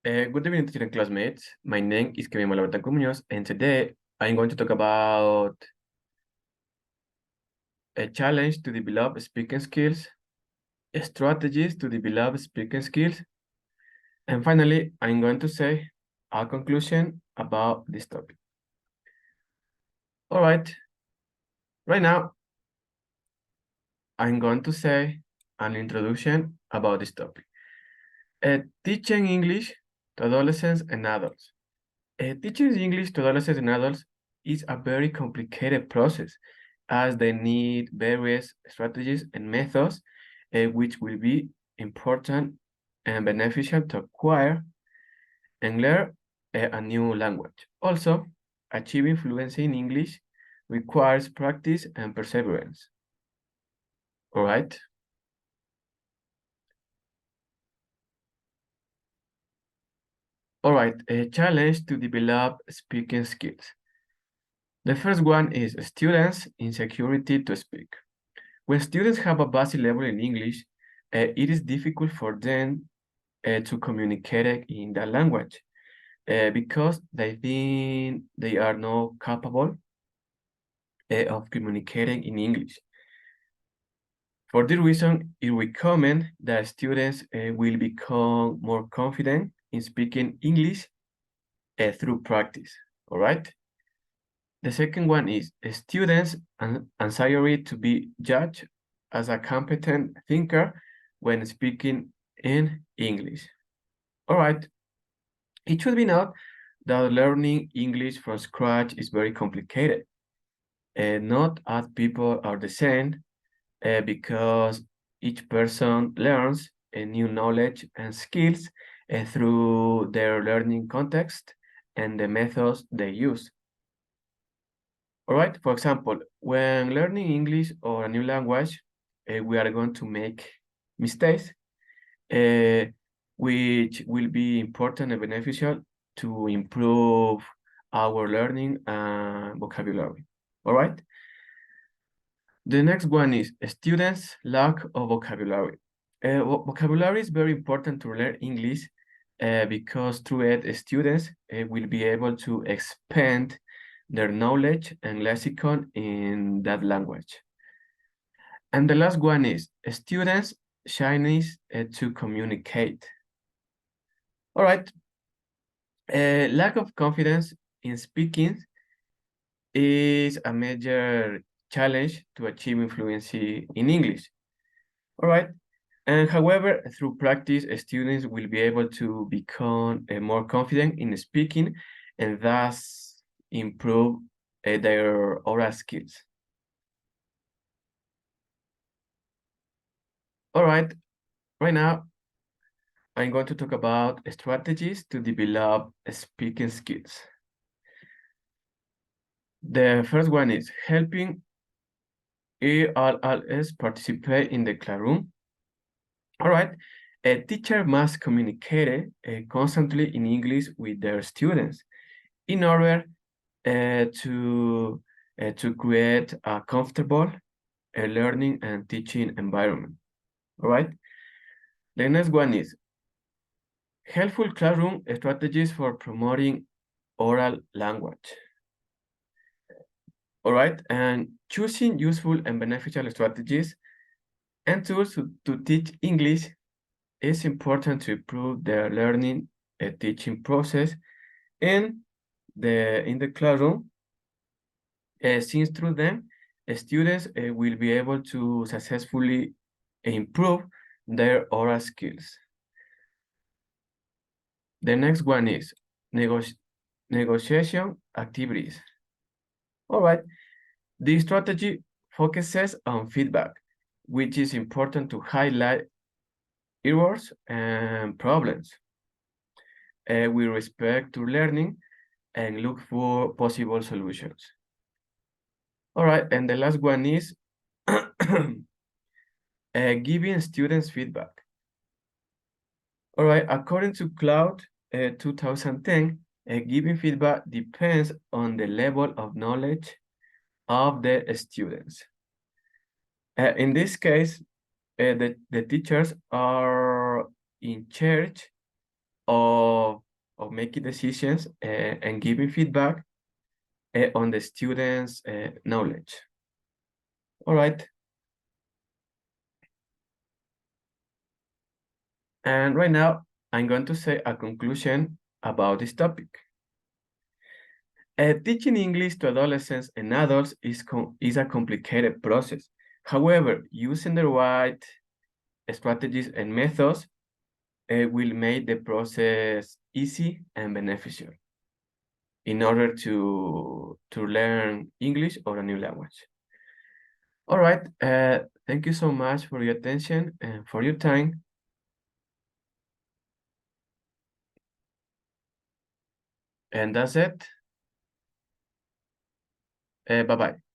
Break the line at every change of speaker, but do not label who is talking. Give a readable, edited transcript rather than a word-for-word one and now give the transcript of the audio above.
Good evening, student classmates. My name is Kevin Malabertanco Munoz, and today I'm going to talk about a challenge to develop speaking skills, strategies to develop speaking skills, and finally, I'm going to say a conclusion about this topic. All right now, I'm going to say an introduction about this topic. Teaching English to adolescents and adults. Teaching English to adolescents and adults is a very complicated process as they need various strategies and methods which will be important and beneficial to acquire and learn a new language. Also, achieving fluency in English requires practice and perseverance. All right? All right, a challenge to develop speaking skills. The first one is students' insecurity to speak. When students have a basic level in English, it is difficult for them to communicate in that language because they think they are not capable of communicating in English. For this reason, it recommend that students will become more confident in speaking English through practice, all right? The second one is students' anxiety to be judged as a competent thinker when speaking in English. All right, it should be noted that learning English from scratch is very complicated. Not all people are the same because each person learns a new knowledge and skills through their learning context and the methods they use. All right, for example, when learning English or a new language, we are going to make mistakes, which will be important and beneficial to improve our learning and vocabulary. All right. The next one is students' lack of vocabulary. Vocabulary is very important to learn English because through it, students will be able to expand their knowledge and lexicon in that language. And the last one is students' shyness to communicate. All right. Lack of confidence in speaking is a major challenge to achieving fluency in English. All right. And however, through practice, students will be able to become more confident in speaking and thus improve their oral skills. All right, right now, I'm going to talk about strategies to develop speaking skills. The first one is helping ELLs participate in the classroom. All right, a teacher must communicate constantly in English with their students in order to create a comfortable learning and teaching environment. All right. The next one is helpful classroom strategies for promoting oral language. All right, and choosing useful and beneficial strategies and tools to teach English is important to improve their learning and teaching process in the classroom. Since through them, students will be able to successfully improve their oral skills. The next one is negotiation activities. All right, this strategy focuses on feedback, which is important to highlight errors and problems with respect to learning and look for possible solutions. All right, and the last one is giving students feedback. All right, according to Cloud 2010, giving feedback depends on the level of knowledge of the students. In this case, the teachers are in charge of, of making decisions and giving feedback on the students' knowledge. All right. And right now, I'm going to say a conclusion about this topic. Teaching English to adolescents and adults is a complicated process. However, using the right strategies and methods will make the process easy and beneficial in order to learn English or a new language. All right, thank you so much for your attention and for your time. And that's it. Bye-bye.